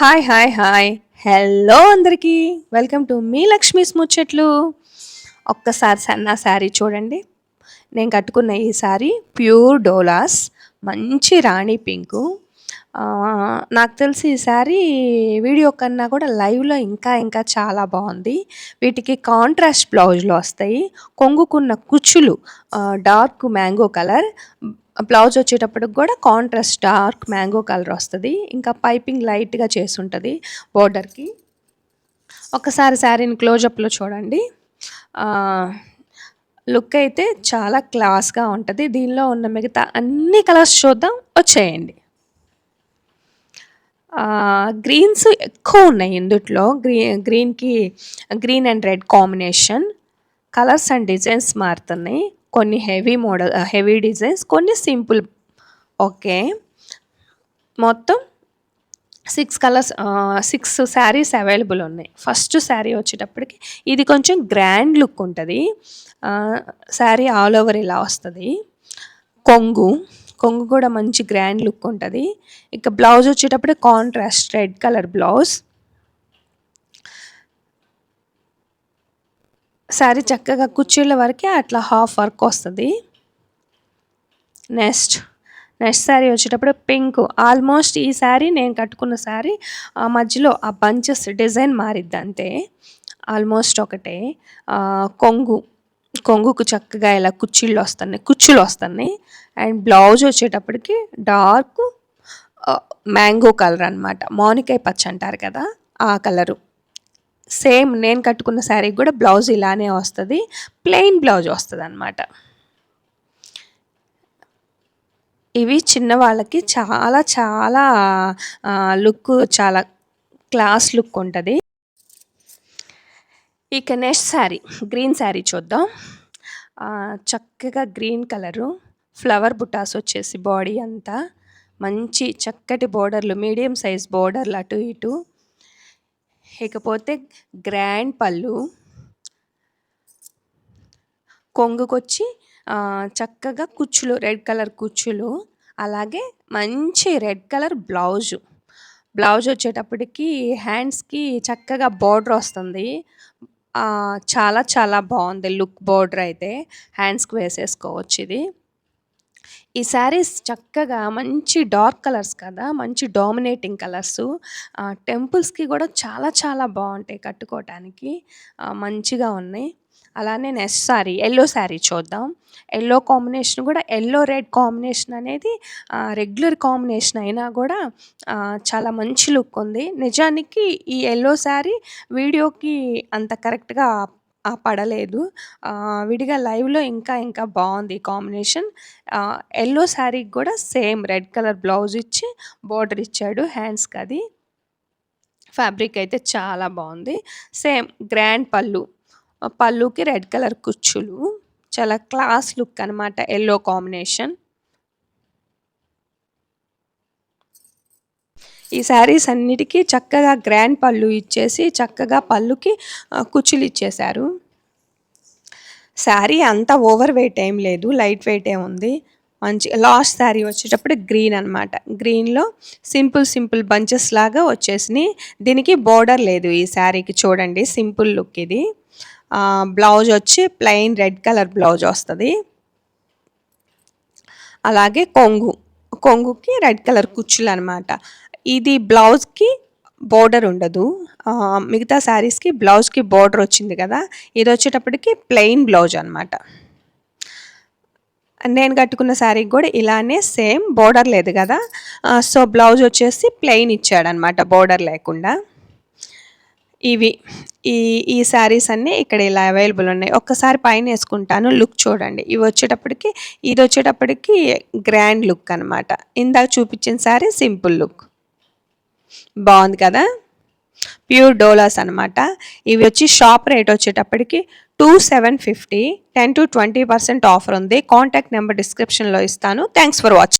Hi hi hi hello అందరికీ welcome to me Lakshmi's ముచ్చట్లు. ఒక్కసారి నా శారీ చూడండి. నేను కట్టుకున్న ఈ శారీ ప్యూర్ డోలాస్, మంచి రాణి పింకు. నాకు తెలిసి ఈ శారీ వీడియో కన్నా కూడా లైవ్లో ఇంకా ఇంకా చాలా బాగుంది. వీటికి కాంట్రాస్ట్ బ్లౌజ్లో వస్తాయి. కొంగుకున్న కుచ్చులు డార్క్ మ్యాంగో కలర్, బ్లౌజ్ వచ్చేటప్పటికి కూడా కాంట్రాస్ట్ డార్క్ మ్యాంగో కలర్ వస్తుంది. ఇంకా పైపింగ్ లైట్గా చేసి ఉంటుంది బోర్డర్కి. ఒకసారి శారీని క్లోజప్లో చూడండి. లుక్ అయితే చాలా క్లాస్గా ఉంటుంది. దీనిలో ఉన్న మిగతా అన్ని కలర్స్ చూద్దాం, వచ్చేయండి. గ్రీన్స్ ఎక్కువ ఉన్నాయి ఇందుట్లో. గ్రీన్కి green and red combination. Colours and designs మారుతున్నాయి. కొన్ని హెవీ డిజైన్స్, కొన్ని సింపుల్. ఓకే, మొత్తం 6 శారీస్ అవైలబుల్ ఉన్నాయి. ఫస్ట్ శారీ వచ్చేటప్పటికి ఇది కొంచెం గ్రాండ్ లుక్ ఉంటుంది. శారీ ఆల్ ఓవర్ ఇలా వస్తుంది. కొంగు కూడా మంచి గ్రాండ్ లుక్ ఉంటుంది. ఇక బ్లౌజ్ వచ్చేటప్పుడు contrast red colour blouse. Sari చక్కగా కుర్చీల వరకే అట్లా హాఫ్ వర్క్ వస్తుంది. నెక్స్ట్ శారీ వచ్చేటప్పుడు పింక్. ఆల్మోస్ట్ ఈ శారీ నేను కట్టుకున్న శారీ మధ్యలో ఆ బంచెస్ డిజైన్ మారిద్ది అంతే, ఆల్మోస్ట్ ఒకటే. కొంగుకు చక్కగా ఇలా కుచ్చులు వస్తున్నాయి. అండ్ బ్లౌజ్ వచ్చేటప్పటికి డార్క్ మ్యాంగో కలర్ అనమాట. మోనికాయ పచ్చ అంటారు కదా, ఆ కలరు. సేమ్ నేను కట్టుకున్న శారీకి కూడా బ్లౌజ్ ఇలానే వస్తుంది. ప్లెయిన్ బ్లౌజ్ వస్తుంది అనమాట. ఇవి చిన్న వాళ్ళకి చాలా చాలా లుక్, చాలా క్లాస్ లుక్ ఉంటుంది. ఇక నెక్స్ట్ శారీ గ్రీన్ శారీ చూద్దాం. చక్కగా గ్రీన్ కలరు, ఫ్లవర్ బుటాస్ వచ్చేసి బాడీ అంతా మంచి చక్కటి బోర్డర్లు, మీడియం సైజ్ బోర్డర్లు అటు ఇటు. ఇకపోతే గ్రాండ్ పళ్ళు, కొంగుకొచ్చి చక్కగా కుచ్చులు, రెడ్ కలర్ కుచ్చులు. అలాగే మంచి రెడ్ కలర్ బ్లౌజ్ వచ్చేటప్పటికి హ్యాండ్స్కి చక్కగా బోర్డర్ వస్తుంది. చాలా చాలా బాగుంది లుక్. బోర్డర్ అయితే హ్యాండ్స్కి వేసేసుకోవచ్చు. ఇది ఈ శారీస్ చక్కగా మంచి డార్క్ కలర్స్ కదా, మంచి డామినేటింగ్ కలర్స్. టెంపుల్స్కి కూడా చాలా చాలా బాగుంటాయి కట్టుకోవటానికి, మంచిగా ఉన్నాయి. అలానే నెక్స్ట్ శారీ ఎల్లో శారీ చూద్దాం. ఎల్లో కాంబినేషన్ కూడా, ఎల్లో రెడ్ కాంబినేషన్ అనేది రెగ్యులర్ కాంబినేషన్ అయినా కూడా చాలా మంచి లుక్ ఉంది. నిజానికి ఈ ఎల్లో శారీ వీడియోకి అంత కరెక్ట్గా పడలేదు. విడిగా లైవ్లో ఇంకా ఇంకా బాగుంది ఈ కాంబినేషన్. ఎల్లో శారీకి కూడా సేమ్ రెడ్ కలర్ బ్లౌజ్ ఇచ్చి బోర్డర్ ఇచ్చాడు హ్యాండ్స్కి. అది ఫ్యాబ్రిక్ అయితే చాలా బాగుంది. సేమ్ గ్రాండ్ పళ్ళుకి రెడ్ కలర్ కుచ్చులు. చాలా క్లాస్ లుక్ అనమాట ఎల్లో కాంబినేషన్. ఈ శారీస్ అన్నిటికీ చక్కగా గ్రాండ్ పళ్ళు ఇచ్చేసి చక్కగా పళ్ళుకి కుచ్చులు ఇచ్చేశారు. శారీ అంతా ఓవర్ వెయిట్ ఏం లేదు, లైట్ వెయిటే ఉంది. మంచి లాస్ట్ శారీ వచ్చేటప్పుడు గ్రీన్ అనమాట. గ్రీన్లో సింపుల్ బంచెస్ లాగా వచ్చేసినాయి. దీనికి బోర్డర్ లేదు ఈ శారీకి. చూడండి, సింపుల్ లుక్ ఇది. బ్లౌజ్ వచ్చి ప్లెయిన్ రెడ్ కలర్ బ్లౌజ్ వస్తుంది. అలాగే కొంగుకి రెడ్ కలర్ కుచ్చులు అనమాట. ఇది బ్లౌజ్కి బోర్డర్ ఉండదు. మిగతా శారీస్కి బ్లౌజ్కి బోర్డర్ వచ్చింది కదా, ఇది వచ్చేటప్పటికి ప్లెయిన్ బ్లౌజ్ అనమాట. నేను కట్టుకున్న శారీకి కూడా ఇలానే సేమ్ బోర్డర్ లేదు కదా, సో బ్లౌజ్ వచ్చేసి ప్లెయిన్ ఇచ్చాడనమాట, బోర్డర్ లేకుండా. ఈ శారీస్ అన్నీ ఇక్కడ ఇలా అవైలబుల్ ఉన్నాయి. ఒక్కసారి పైన వేసుకుంటాను, లుక్ చూడండి. ఇది వచ్చేటప్పటికి గ్రాండ్ లుక్ అనమాట. ఇందాక చూపించిన శారీ సింపుల్ లుక్. బాగుంది కదా, ప్యూర్ డోలాస్ అనమాట. ఇవి వచ్చి షాప్ రేట్ వచ్చేటప్పటికి 2750. 10 to 20% ఆఫర్ ఉంది. కాంటాక్ట్ నెంబర్ డిస్క్రిప్షన్లో ఇస్తాను. Thanks for watching.